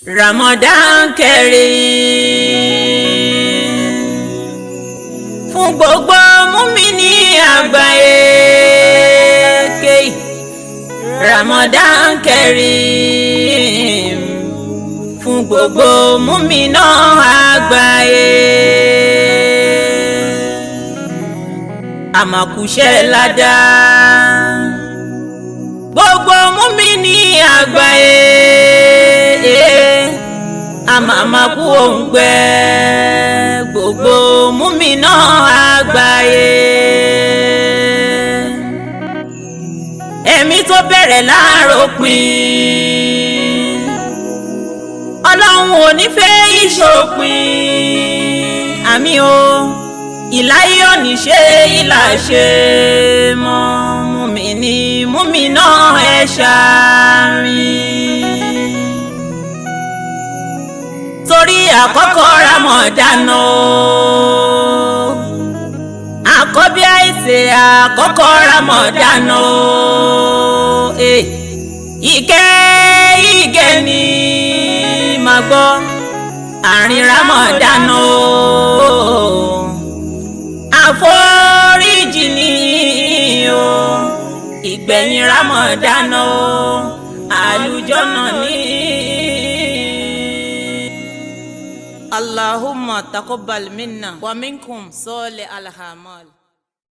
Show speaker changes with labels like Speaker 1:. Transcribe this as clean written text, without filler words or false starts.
Speaker 1: Ramadan Kareem fún gbogbo mùmínì àgbáyé kéyì. Ramadan Kareem fún gbogbo mùmínà àgbáyé. Àmàkùṣẹ́ ládàá gbogbo mùmínì àgbáyé. Àmàmàkù òǹgbẹ gbogbo mùmínà àgbáyé. Ẹ̀mí tó bẹ̀rẹ̀ láàrópin, Ọlọ́run ò ní fẹ́ ìṣòpin. Àmín o, ìláyé ò ní ṣe ìlàṣẹ mọ́. Mùmínì mùmínà ẹ ṣàmín. Torí àkọ́kọ́ Ramadan o, àkọ́bí àìsè àkọ́kọ́ Ramadan o, ìkẹ́ ni màá gbọ́ àárín Ramadan o, àforíjì ni o ìgbẹ̀yìn Ramadan o, àlùjọ́nà ni. Allahumma taqabbal minna wa minkum salih al-amal.